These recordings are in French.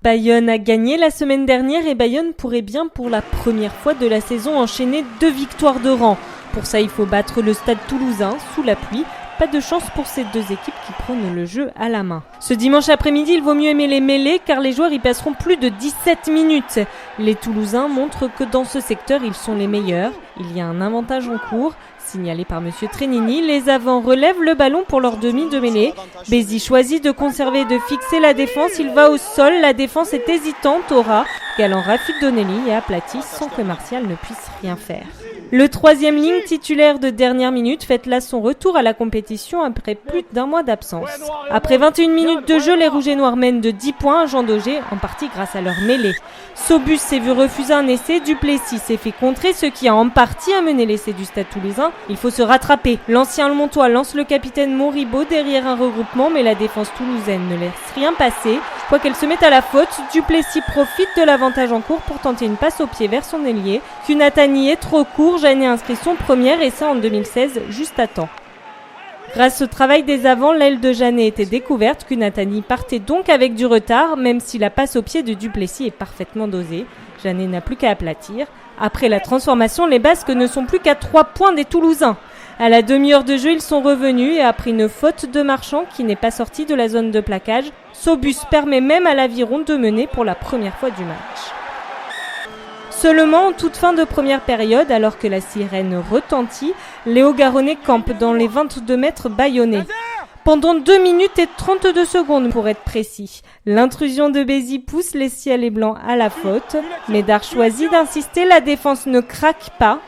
Bayonne a gagné la semaine dernière et Bayonne pourrait bien pour la première fois de la saison enchaîner 2 victoires de rang. Pour ça, il faut battre le Stade Toulousain sous la pluie. Pas de chance pour ces deux équipes qui prennent le jeu à la main. Ce dimanche après-midi, il vaut mieux aimer les mêlées car les joueurs y passeront plus de 17 minutes. Les Toulousains montrent que dans ce secteur, ils sont les meilleurs. Il y a un avantage en cours. Signalé par M. Trénini, les avants relèvent le ballon pour leur demi de mêlée. Bézi choisit de conserver et de fixer la défense. Il va au sol, la défense est hésitante. Aura Galant rafute Donnelly et aplatit sans que Martial ne puisse rien faire. Le troisième ligne titulaire de dernière minute fête là son retour à la compétition après plus d'1 mois d'absence. Après 21 minutes de jeu, les Rouges et Noirs mènent de 10 points à Jean Daugé, en partie grâce à leur mêlée. Sobus s'est vu refuser un essai, Duplessis s'est fait contrer, ce qui a en partie amené l'essai du Stade Toulousain. Il faut se rattraper. L'ancien Almontois lance le capitaine Moribaud derrière un regroupement, mais la défense toulousaine ne laisse rien passer. Quoi qu'elle se mette à la faute, Duplessis profite de l'avantage en cours pour tenter une passe au pied vers son ailier. Kunatani est trop court, Janet inscrit son premier essai en 2016, juste à temps. Grâce au travail des avants, l'aile de Janet était découverte. Kunatani partait donc avec du retard, même si la passe au pied de Duplessis est parfaitement dosée. Janet n'a plus qu'à aplatir. Après la transformation, les Basques ne sont plus qu'à 3 points des Toulousains. À la demi-heure de jeu, ils sont revenus et après une faute de Marchand qui n'est pas sorti de la zone de plaquage, Sobus permet même à l'Aviron de mener pour la première fois du match. Seulement en toute fin de première période, alors que la sirène retentit, Léo Garonnet campe dans les 22 mètres bayonnais. Pendant 2 minutes et 32 secondes pour être précis. L'intrusion de Bézi pousse les ciels et blancs à la faute. Médard choisit d'insister, la défense ne craque pas.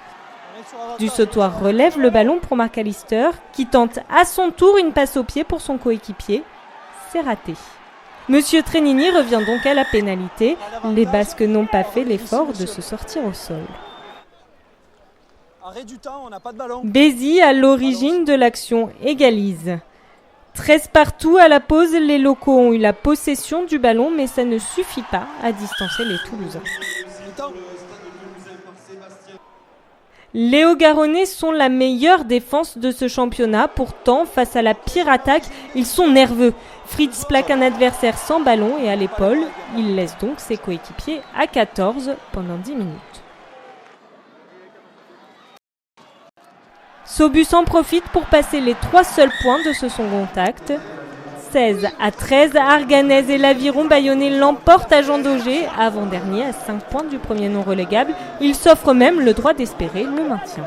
Du sautoir relève le ballon pour McAllister, qui tente à son tour une passe au pied pour son coéquipier. C'est raté. Monsieur Trénini revient donc à la pénalité. Les Basques n'ont pas fait l'effort de se sortir au sol. Bézi, à l'origine de l'action, égalise. 13 partout à la pause, les locaux ont eu la possession du ballon, mais ça ne suffit pas à distancer les Toulousains. Léo Garonnet sont la meilleure défense de ce championnat. Pourtant, face à la pire attaque, ils sont nerveux. Fritz plaque un adversaire sans ballon et à l'épaule. Il laisse donc ses coéquipiers à 14 pendant 10 minutes. Sobus en profite pour passer les 3 seuls points de ce second acte. 16-13, Arganez et l'Aviron bayonnais l'emportent à Jean Daugé, avant-dernier à 5 points du premier non relégable. Il s'offre même le droit d'espérer le maintien.